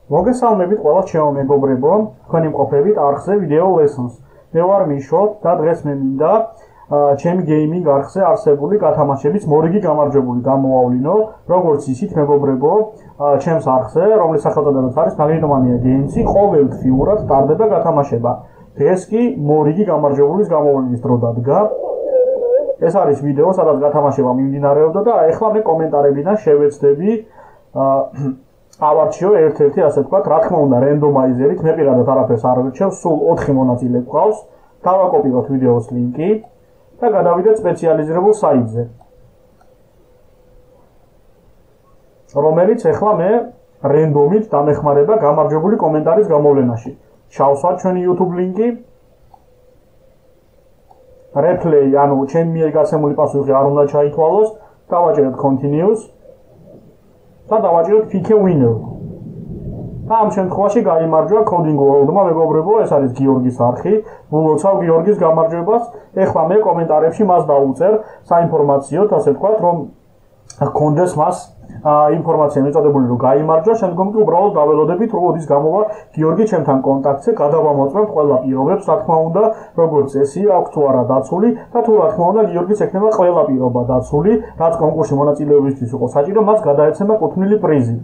მოგესალმებით ყველას ჩემო მეგობრებო, თქვენი მყოფებით არხზე ვიდეო lessons. მე ვარ მიშო და დღეს მე მინდა ჩემი გეიმინგ არხზე არსებული გათამაშების მორიგი გამარჯვებული გამოვავლინო, როგორც ისიც მეგობრებო, ჩემს არხზე, რომლის სახელწოდებაც არის Magnetomanía Games-ი, ყოველდღიურად ტარდება გათამაშება. დღეს კი მორიგი გამარჯვებულის გამოვლინის დრო დადგა. ეს არის ვიდეო, სადაც გათამაშება მიმდინარეობდა და ეხლა მე კომენტარებიდან შევეცდები ავარჩიო ერთ-ერთი ასე ვთქვათ, რა თქმა უნდა, რენდომაიზერით, მე პირადად არაფერს არ ვირჩევ, სულ 4 მონაწილე გვყავს. დავაკოპიროთ ვიდეოს ლინკი და გადავიდეთ სპეციალიზირებულ საიტზე. რომელიც ეხლა მე რენდომით დამეხმარება გამარჯვებული კომენტარის გამოვლენაში. ჩავსვათ ჩვენი YouTube ლინკი. Replay, ანუ ჩემი მიერ გასცემული პასუხი არ უნდა ჩაითვალოს, დავაჭეროთ continuous და დავაჭეროთ pick a winner. და ამ შემთხვევაში გაიმარჯვა Coding World-მა, მეგობრებო, ეს არის გიორგის არხი. ვილოცავ გიორგის გამარჯვებას. ეხლა მე კომენტარებში მას დავუწერ საინფორმაციოდ, ასე ვთქვათ, რომ გქონდეს მას ინფორმაცია მიწოდებული, რომ გაიმარჯვა, შემდგომ კი უბრალოდ დაველოდებით, რომ ოდის გამოვა გიორგი ჩემთან კონტაქტზე, გადავამოწმებთ ყველა პირობებს, რა თქმა უნდა, როგორც წესი, აქვს თუ არა დაცული და თუ რა თქმა უნდა, გიორგის ექნება ყველა პირობა დაცული, რაც კონკურსში მონაწილეობისთვის იყო საჭირო, მას გადაეცემა კუთვნილი პრიზი.